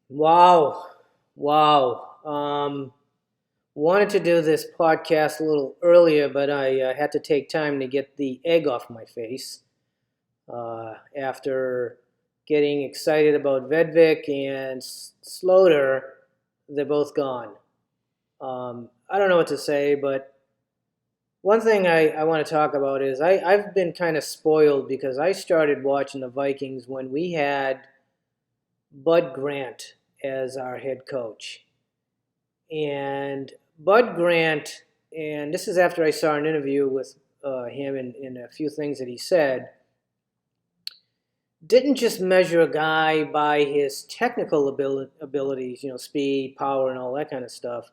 Wow. Wow. Wanted to do this podcast a little earlier, but I had to take time to get the egg off my face after getting excited about Vedvik and Sloter. They're both gone. I don't know what to say, but one thing I want to talk about is I've been kind of spoiled because I started watching the Vikings when we had Bud Grant as our head coach. And Bud Grant, and this is after I saw an interview with him and a few things that he said, didn't just measure a guy by his technical abilities, speed, power, and all that kind of stuff.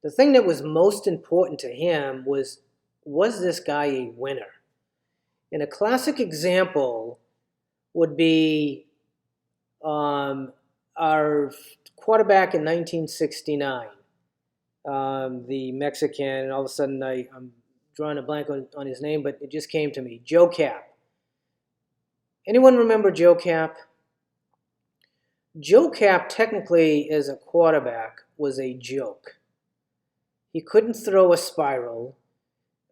The thing that was most important to him was this guy a winner? And a classic example would be our quarterback in 1969, the Mexican, and all of a sudden I'm drawing a blank on his name, but it just came to me, Joe Cap. Anyone remember Joe Cap? Joe Cap, technically, as a quarterback, was a joke. He couldn't throw a spiral.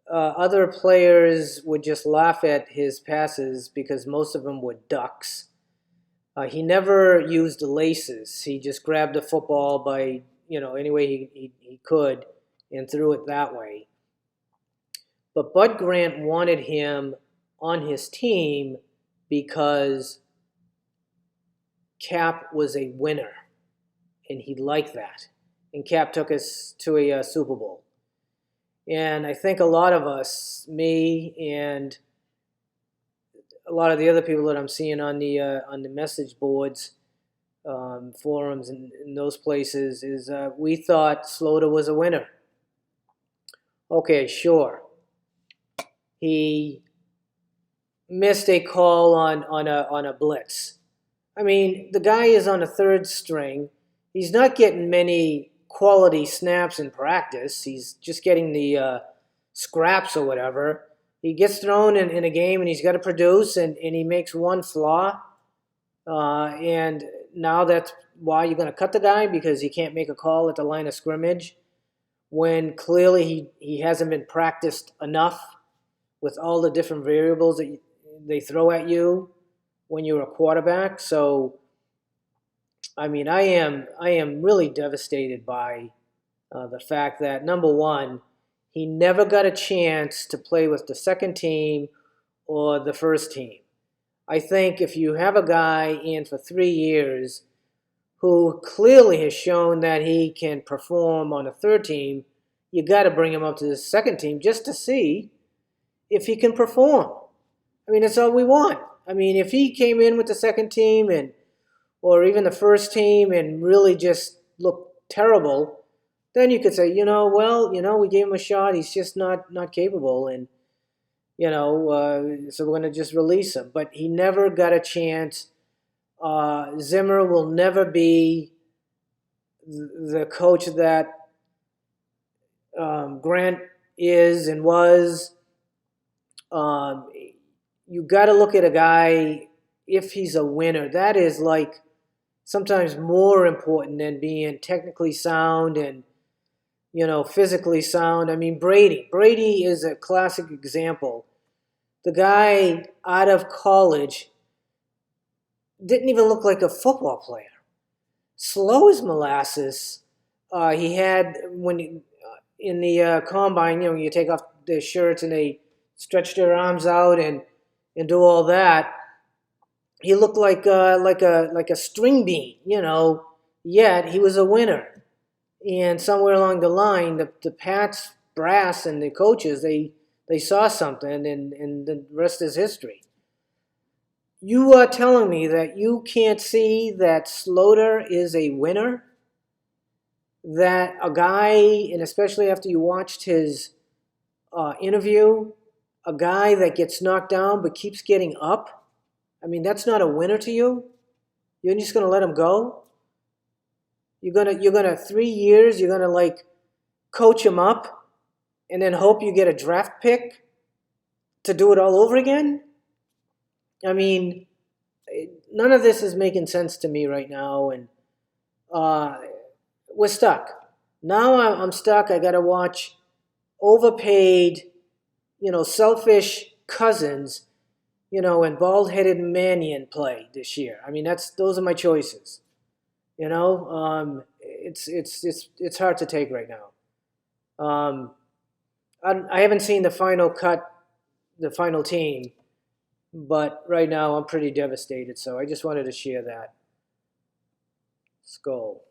Other players would just laugh at his passes because most of them were ducks. He never used laces. He just grabbed the football by, any way he could and threw it that way. But Bud Grant wanted him on his team because Cap was a winner, and he liked that. And Cap took us to a Super Bowl. And I think a lot of us, me and a lot of the other people that I'm seeing on the message boards, forums, and in those places, is we thought Sloter was a winner. Okay, sure. He missed a call on a blitz. I mean, the guy is on a third string. He's not getting many quality snaps in practice. He's just getting the scraps or whatever. He gets thrown in a game and he's got to produce, and he makes one flaw. And now that's why you're going to cut the guy, because he can't make a call at the line of scrimmage when clearly he hasn't been practiced enough with all the different variables that they throw at you when you're a quarterback. So, I mean, I am really devastated by the fact that, number one, he never got a chance to play with the second team or the first team. I think if you have a guy in for 3 years who clearly has shown that he can perform on a third team, you got to bring him up to the second team just to see if he can perform. I mean, that's all we want. I mean, if he came in with the second team or even the first team and really just looked terrible, then you could say, we gave him a shot. He's just not capable, and so we're going to just release him. But he never got a chance. Zimmer will never be the coach that Grant is and was. You got to look at a guy if he's a winner. That is like sometimes more important than being technically sound and physically sound. I mean, Brady is a classic example. The guy out of college didn't even look like a football player. Slow as molasses. He had, in the combine, you take off their shirts and they stretch their arms out and do all that. He looked like a string bean, yet he was a winner. And somewhere along the line, the Pats brass and the coaches, they saw something, and the rest is history. You are telling me that you can't see that Sloter is a winner? That a guy, and especially after you watched his interview, a guy that gets knocked down but keeps getting up, I mean, that's not a winner to you? You're just going to let him go? You're gonna 3 years, you're gonna coach him up and then hope you get a draft pick to do it all over again? I mean, none of this is making sense to me right now, and uh, we're stuck. Now I'm stuck. I got to watch overpaid, selfish Cousins, and bald-headed Mannion play this year. I mean, those are my choices. It's hard to take right now. I haven't seen the final cut, the final team, but right now I'm pretty devastated. So I just wanted to share that. Skull.